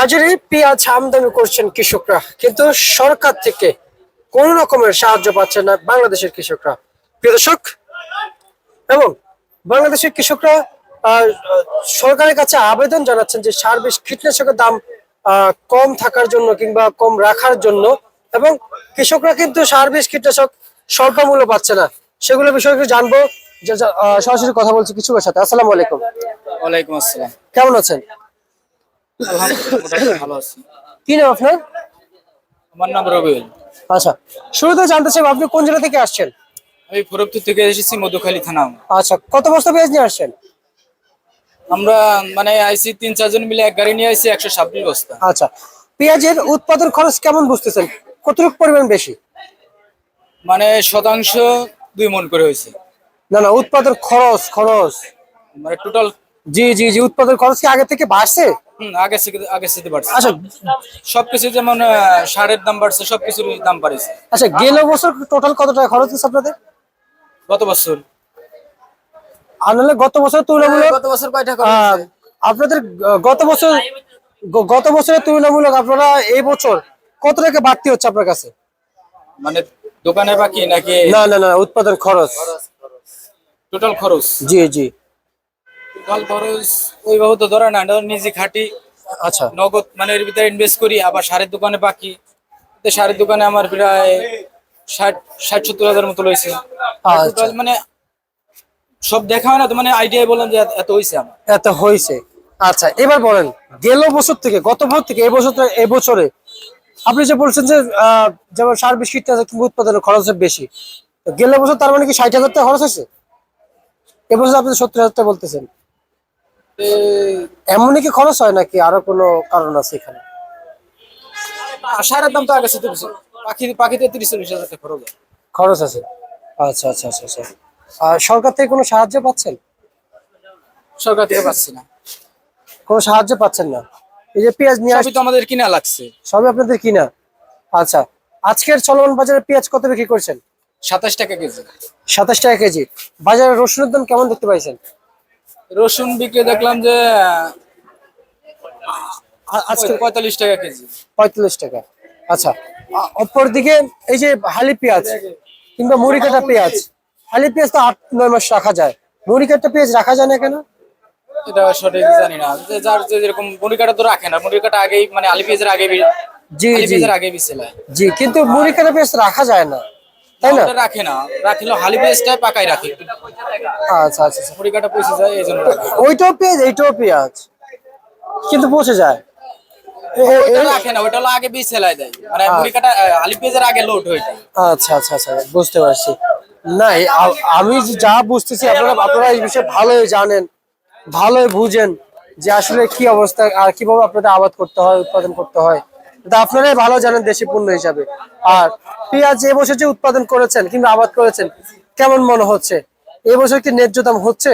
বাজারে পেঁয়াজ আমদানি করছেন কৃষকরা, কিন্তু সরকার থেকে কোন রকমের সাহায্য পাচ্ছে না বাংলাদেশের কৃষকরা। প্রিয় দর্শক, এবং বাংলাদেশের কৃষকরা সরকারের কাছে আবেদন জানাচ্ছেন যে সার বিষ কীটনাশকের দাম কম থাকার জন্য কিংবা কম রাখার জন্য, এবং কৃষকরা কিন্তু সার বিষ কীটনাশক স্বল্প মূল্য পাচ্ছে না। সেগুলো বিষয়ে একটু জানবো। সরাসরি কথা বলছি কৃষকের সাথে। আসসালামু আলাইকুম। ওয়ালাইকুম আসসালাম। কেমন আছেন? আলহামদুলিল্লাহ ভালো আছি। কি নাম আপনার? আমার নাম রবিউল। আচ্ছা, শুরুতে জানতে চাই আপনি কোন জেলা থেকে আসছেন? আমি ফরিদপুর থেকে এসেছি, মধুখালী থানা। আচ্ছা, কত বস্তা পেঁয়াজ নিয়ে আসছেন? আমরা মানে আইসি 3-4 জন মিলে এক গাড়ি নিয়ে আইসি 126 বস্তা। আচ্ছা, পেঁয়াজের উৎপাদন খরচ কেমন বুঝতেছেন? কতটুকু পরিমাণ বেশি? মানে শতাংশ 2 মণ করে হয়েছে। না না, উৎপাদন খরচ খরচ মানে টোটাল জি জি জি, উৎপাদন খরচ কি আগে থেকে বাড়ছে? আগে থেকে বাড়ছে। আচ্ছা সবকিছু যেমন সারের দাম বাড়ছে, সবকিছুর দাম বাড়ছে। আচ্ছা, গেল বছর টোটাল কত টাকা খরচ হচ্ছে আপনাদের? গত বছর আনলে গত বছর তুলনামূলক গত বছর কয় টাকা হয়েছে? আপনাদের গত বছরের তুলনামূলক আপনারা এই বছর কত টাকা বাড়তি হচ্ছে আপনার কাছে? মানে দোকানে বাকি নাকি না না না, উৎপাদন খরচ টোটাল খরচ? জি জি। টোটাল খরচ ওইভাবে তো ধরে না, নিজে খাটি। আচ্ছা নগদ মানে এর ভিতরে ইনভেস্ট করি, আবার সারের দোকানে বাকি। সারের দোকানে আমার প্রায় 60-70 হাজার মতো লইছে। আচ্ছা। টোটাল মানে সব দেখা হয় না তো, মানে আইডিয়া বললাম যে এত হইছে আমার। এত হয়েছে। আচ্ছা, এবার বলেন গেল বছর থেকে গত বছর থেকে এবছরে আপনি যে বলছেন যে যেমন সার বিষ কীটনাশক কিংবা উৎপাদনের খরচ বেশি, তো গেল বছর তার মানে কি 60,000 টাকা খরচ হয়েছে? এবছর আপনি 70,000 টাকা বলতেছেন, এমনই কি খরচ হয় নাকি আরো কোনো কারণ আছে এখানে? সারের দাম তো আগে সাথে পাখিতে 30-40 হাজার টাকা খরচ হয়। খরচ আছে। আচ্ছা আচ্ছা আচ্ছা আচ্ছা। আর সরকার থেকে কোনো সাহায্য পাচ্ছেন? সরকার থেকে পাচ্ছি না। কোনো সাহায্য পাচ্ছেন না? এই যে পেঁয়াজ নিয়ে সবই তো আমাদের কিনা লাগছে। সবই আপনাদের কিনা? আচ্ছা, আজকের চলমান বাজারে পেঁয়াজ কত বিক্রি করছেন? 27 টাকা কেজি। 27 টাকা কেজি। বাজারে রসুনের দাম কেমন দেখতে পাইছেন? রসুন বিক্রি দেখলাম যে আজকে 45 টাকা কেজি। 45 টাকা। আচ্ছা, অপরদিকে এই যে হালি পেঁয়াজ কিংবা মুড়ি কাটা পেঁয়াজ, হালি পেঁয়াজ তো 8-9 মাস রাখা যায়, মুড়ি কাটা পেঁয়াজ রাখা যায় না কেন? এটা সঠিক জানি না, যে যার যেরকম মুড়ি কাটা তো রাখে না, মুড়ি কাটা আগেই মানে আলি পেঁয়াজের আগে জি আলি জি পেঁয়াজের আগে বিছেলায়। জি, কিন্তু মুড়ি কাটা পেঁয়াজ রাখা যায় না, তাই না? ওটা রাখে না, রাখিলো হালি পেঁয়াজটাই পাকাই রাখে। আচ্ছা আচ্ছা আচ্ছা। মুড়ি কাটা পয়সা যায় এই জন্য রাখে। ওইটাও পেঁয়াজ এইটাও পেঁয়াজ, কিন্তু পচে যায়। ওটা রাখে না, ওটা হলো আগে বিছেলায় দেয়, মানে মুড়ি কাটা আলি পেঁয়াজের আগে লোড হয়ে যায়। আচ্ছা আচ্ছা আচ্ছা, বুঝতে পারছি। না আমি যা বুঝতেছি আপনারা এই বিষয়ে ভালোই জানেন, ভালোই বুঝেন যে আসলে কি অবস্থা আর কিভাবে আপনাদের আবাদ করতে হয়, উৎপাদন করতে হয়, এটা আপনারাই ভালো জানেন দেশি পণ্য হিসাবে। আর পেঁয়াজ এবছর যে উৎপাদন করেছেন কিংবা আবাদ করেছেন, কেমন মনে হচ্ছে এবছর কি ন্যায্য দাম হচ্ছে?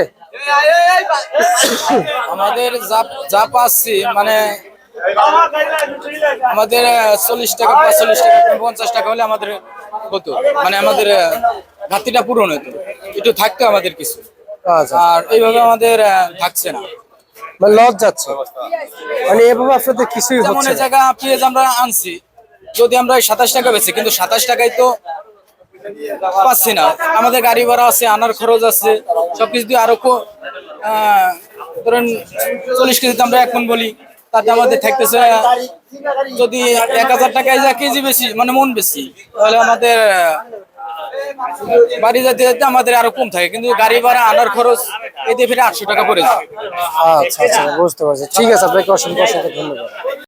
আমাদের যা পাচ্ছি মানে আমাদের 40 টাকা 45 টাকা 50 টাকা হলে আমাদের হতো, মানে আমাদের ঘাটতিটা পূরণ হতো, একটু থাকতো আমাদের কিছু। আচ্ছা, আর এইভাবে আমাদের থাকছে না। মানে লস যাচ্ছে, মানে এভাবে আপনাদের কিছুই যেমন হচ্ছে এই জায়গা পেঁয়াজ আমরা আনছি, যদি আমরা 27 টাকা বেচি, কিন্তু 27 টাকায় তো পাচ্ছি না। আমাদের গাড়ি ভাড়া আছে, আনার খরচ আছে, সবকিছু দিয়ে আরো ধরেন 40 কেজিতে আমরা এখন বলি, তাতে আমাদের থাকতেছে যদি 1000 টাকায় যা কেজি বেশি মানে মন বেশি, তাহলে আমাদের বাড়ি যেতে যেতে আমাদের আরো কম থাকে, কিন্তু গাড়ি ভাড়া আনার খরচ এতে ফিরে 800 টাকা পড়ে যায়। আচ্ছা আচ্ছা, বুঝতে পারছি। ঠিক আছে, আপনাকে অসংখ্য অসংখ্য ধন্যবাদ।